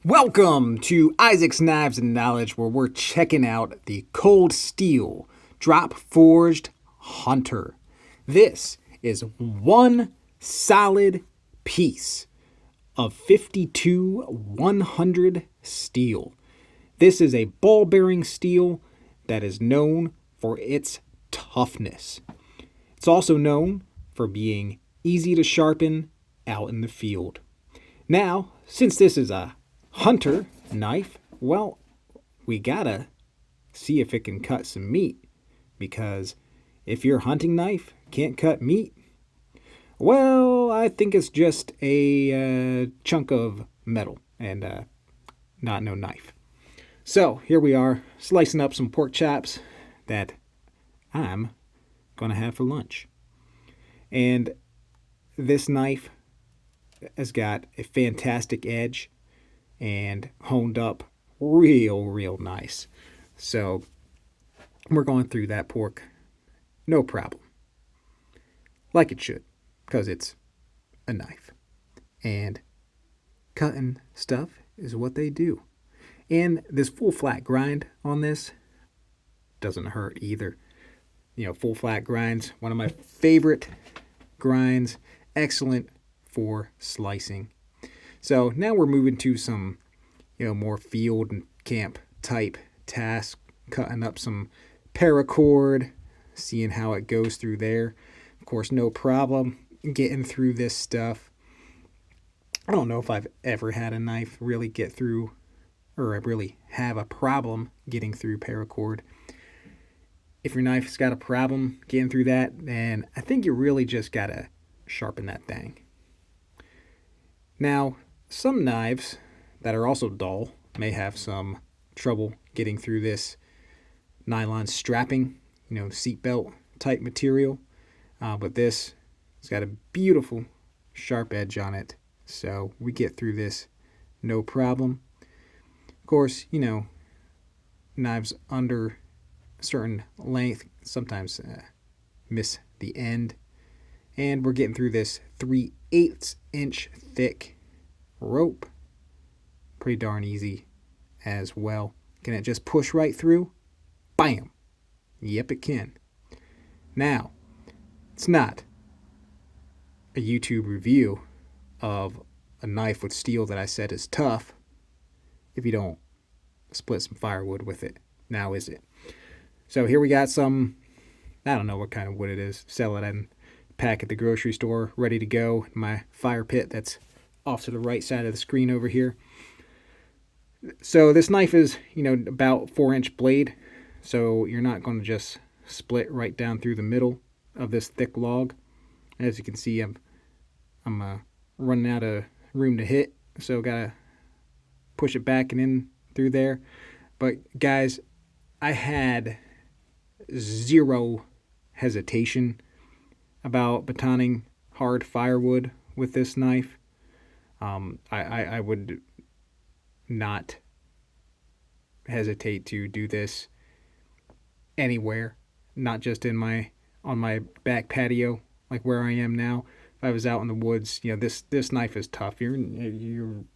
Welcome to Isaac's Knives and Knowledge, where we're checking out the Cold Steel Drop Forged Hunter. This is one solid piece of 52-100 steel. This is a ball bearing steel that is known for its toughness. It's also known for being easy to sharpen out in the field. Now, since this is a hunter knife, well, we gotta see if it can cut some meat, because if your hunting knife can't cut meat, well, I think it's just a chunk of metal and not no knife. So here we are, slicing up some pork chops that I'm gonna have for lunch. And this knife has got a fantastic edge and honed up real nice. So we're going through that pork, no problem. Like it should, because it's a knife. And cutting stuff is what they do. And this full flat grind on this doesn't hurt either. You know, full flat grinds, one of my favorite grinds, excellent for slicing. So now we're moving to some, more field and camp type tasks, cutting up some paracord, seeing how it goes through there. Of course, no problem getting through this stuff. I don't know if I've ever had a knife really get through, or I really have a problem getting through paracord. If your knife's got a problem getting through that, then I think you really just gotta sharpen that thing. Now, some knives that are also dull may have some trouble getting through this nylon strapping, seatbelt type material. But this has got a beautiful sharp edge on it. So we get through this no problem. Of course, knives under a certain length sometimes miss the end. And we're getting through this 3/8 inch thick rope. Pretty darn easy as well. Can it just push right through? Bam! Yep, it can. Now, it's not a YouTube review of a knife with steel that I said is tough if you don't split some firewood with it. Now is it? So here we got some, I don't know what kind of wood it is. Sell it and pack at the grocery store, ready to go. My fire pit that's off to the right side of the screen over here. So this knife is, about 4-inch blade. So you're not going to just split right down through the middle of this thick log. As you can see, I'm running out of room to hit. So gotta push it back and in through there. But guys, I had zero hesitation about batoning hard firewood with this knife. I would not hesitate to do this anywhere, not just on my back patio like where I am now. If I was out in the woods, this knife is tough. You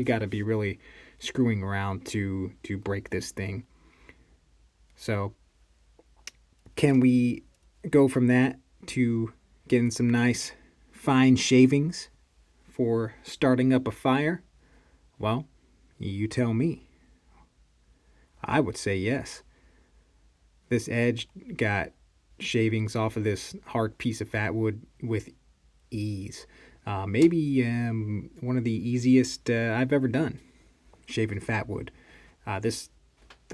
got to be really screwing around to break this thing. So can we go from that to getting some nice fine shavings for starting up a fire? Well, you tell me. I would say yes. This edge got shavings off of this hard piece of fat wood with ease. Maybe one of the easiest I've ever done shaving fat wood.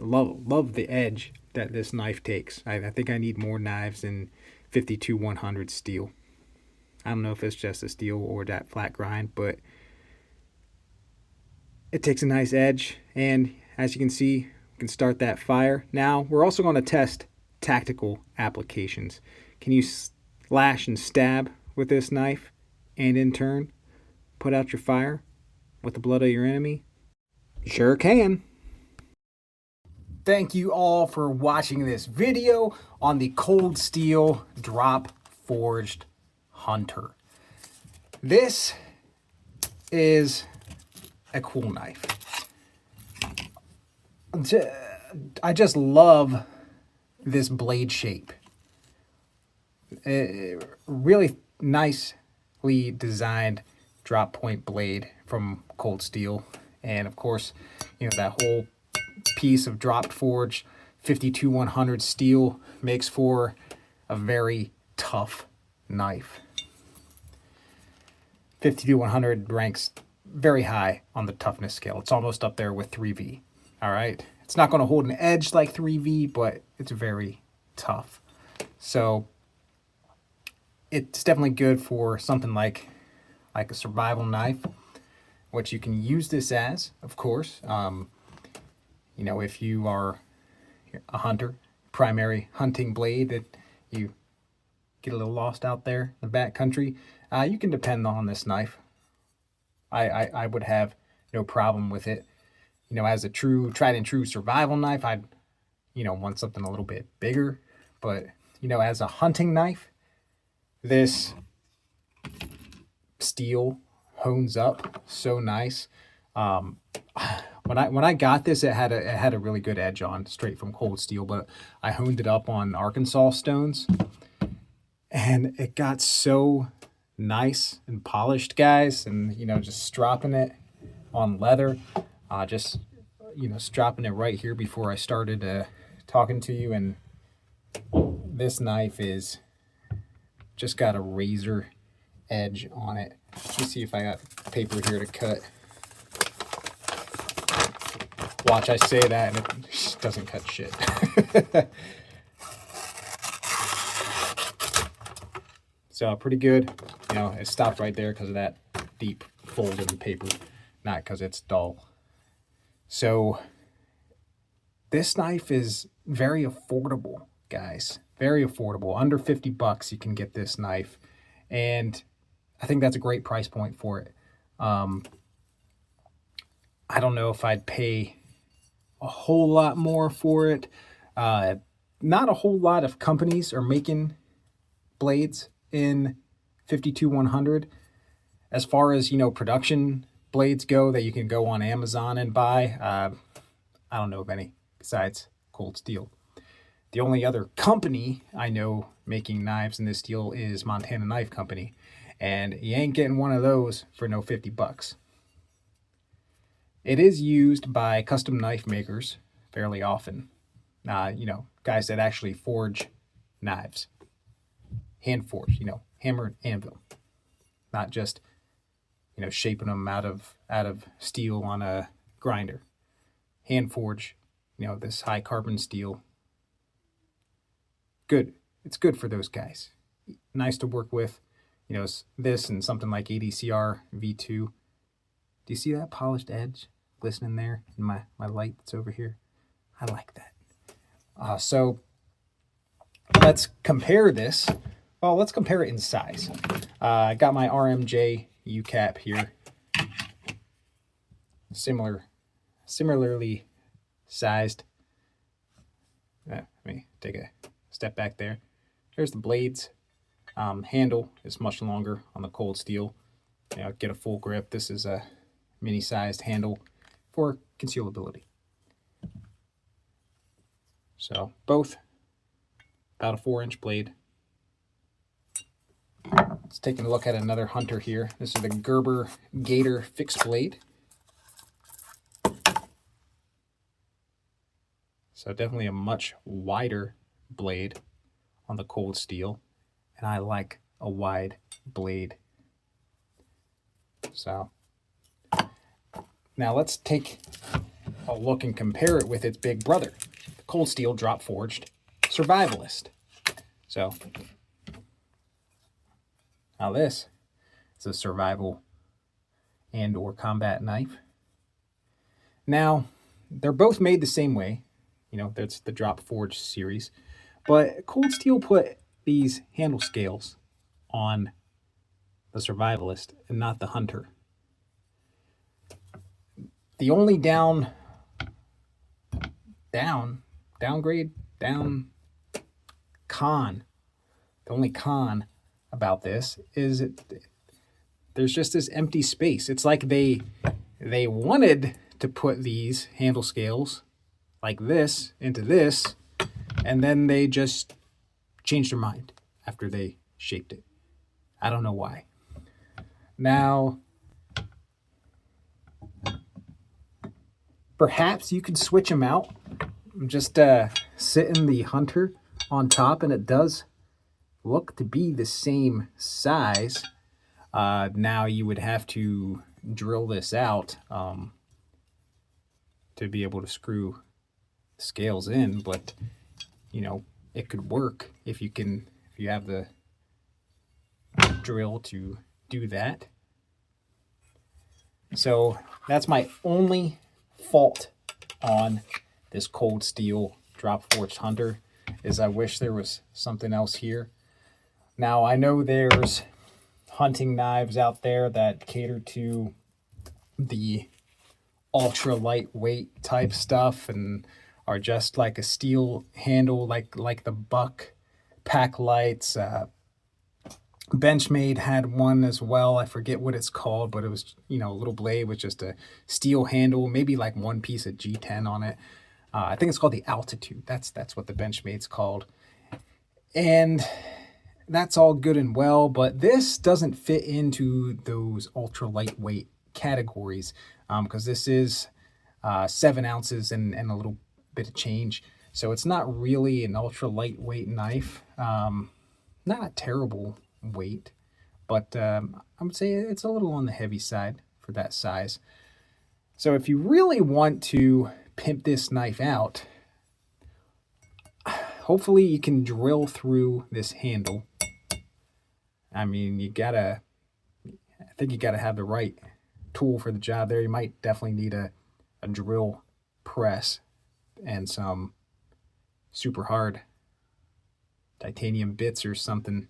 Love the edge that this knife takes. I think I need more knives than 52-100 steel. I don't know if it's just a steel or that flat grind, but it takes a nice edge. And as you can see, we can start that fire. Now, we're also going to test tactical applications. Can you slash and stab with this knife and in turn put out your fire with the blood of your enemy? Sure can. Thank you all for watching this video on the Cold Steel Drop Forged Hunter. This is a cool knife. I just love this blade shape. Really nicely designed drop point blade from Cold Steel. And of course, you know, that whole piece of dropped forged 52-100 steel makes for a very tough knife. 52-100 ranks very high on the toughness scale. It's almost up there with 3V. All right. It's not going to hold an edge like 3V, but it's very tough. So it's definitely good for something like a survival knife, which you can use this as, of course. You know, if you are a hunter, primary hunting blade that you get a little lost out there in the backcountry, you can depend on this knife. I would have no problem with it. You know, as a true, tried and true survival knife, I'd, you know, want something a little bit bigger. But, you know, as a hunting knife, this steel hones up so nice. When I got this, it had a really good edge on, straight from Cold Steel, but I honed it up on Arkansas stones, and it got so nice and polished, guys. And you know, just stropping it on leather, just, you know, stropping it right here before I started talking to you, and this knife is just got a razor edge on it. Let me see if I got paper here to cut. Watch, I say that and it doesn't cut shit. So pretty good. You know, it stopped right there because of that deep fold in the paper, not because it's dull. So this knife is very affordable, guys. Very affordable. Under 50 bucks you can get this knife. And I think that's a great price point for it. I don't know if I'd pay a whole lot more for it. Not a whole lot of companies are making blades in 52-100. As far as, you know, production blades go that you can go on Amazon and buy, I don't know of any besides Cold Steel. The only other company I know making knives in this steel is Montana Knife Company, and you ain't getting one of those for no 50 bucks. It is used by custom knife makers fairly often. You know, guys that actually forge knives. Hand forge, you know, hammer and anvil. Not just, you know, shaping them out of steel on a grinder. Hand forge, you know, this high carbon steel. Good. It's good for those guys. Nice to work with. You know, this and something like ADCR V2. Do you see that polished edge glistening there in my light that's over here? I like that. So let's compare this. Well, let's compare it in size. I got my RMJ U-cap here. Similarly sized. Let me take a step back there. There's the blades. Handle is much longer on the Cold Steel. You know, get a full grip. This is a mini-sized handle for concealability. So both about a 4-inch blade. Let's take a look at another Hunter here. This is the Gerber Gator fixed blade. So definitely a much wider blade on the Cold Steel. And I like a wide blade. So now let's take a look and compare it with its big brother, the Cold Steel drop forged Survivalist. So now this is a survival and or combat knife. Now they're both made the same way. You know, that's the drop forged series, but Cold Steel put these handle scales on the Survivalist and not the Hunter. The only downgrade, con, the only con about this is there's just this empty space. It's like they they wanted to put these handle scales like this into this, and then they just changed their mind after they shaped it. I don't know why. Now, perhaps you could switch them out. Just sitting the Hunter on top, and it does look to be the same size. Now you would have to drill this out to be able to screw scales in, but you know, it could work if you have the drill to do that. So that's my only fault on this cold steel drop forged Hunter, is I wish there was something else here. Now I know there's hunting knives out there that cater to the ultra lightweight type stuff and are just like a steel handle, like the Buck pack lights. Benchmade had one as well. I forget what it's called, but it was, you know, a little blade with just a steel handle, maybe like one piece of G10 on it. I think it's called the Altitude. That's what the Benchmade's called. And that's all good and well, but this doesn't fit into those ultra lightweight categories, because this is 7 ounces and a little bit of change. So it's not really an ultra lightweight knife. Not a terrible weight, but I would say it's a little on the heavy side for that size. So if you really want to pimp this knife out, hopefully you can drill through this handle. I mean, I think you gotta have the right tool for the job there. You might definitely need a drill press and some super hard titanium bits or something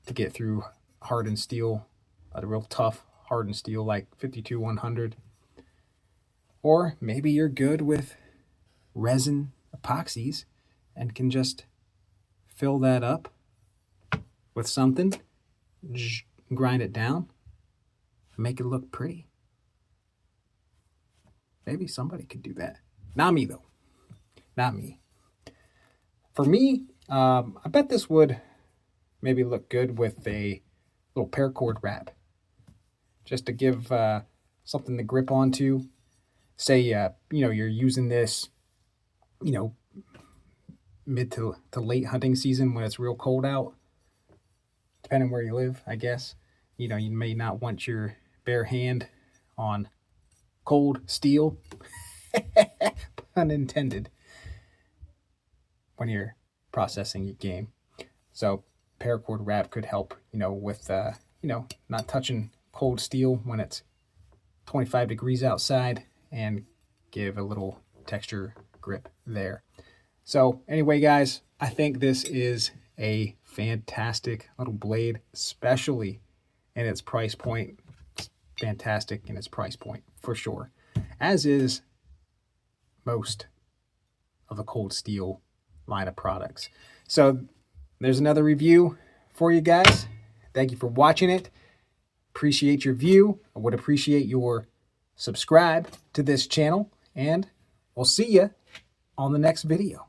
to get through hardened steel, a real tough hardened steel like 52-100. Or maybe you're good with resin epoxies and can just fill that up with something, grind it down, make it look pretty. Maybe somebody could do that. Not me, though. Not me. For me, I bet this would maybe look good with a little paracord wrap, just to give something to grip onto. Say, you're using this, mid to late hunting season when it's real cold out, depending where you live, I guess. You may not want your bare hand on cold steel, pun intended, when you're processing your game. So paracord wrap could help, with, not touching cold steel when it's 25 degrees outside, and give a little texture grip there. So anyway, guys, I think this is a fantastic little blade, especially in its price point. It's fantastic in its price point, for sure, as is most of the cold steel line of products. So there's another review for you guys. Thank you for watching it. Appreciate your view. I would appreciate your subscribe to this channel, and we'll see you on the next video.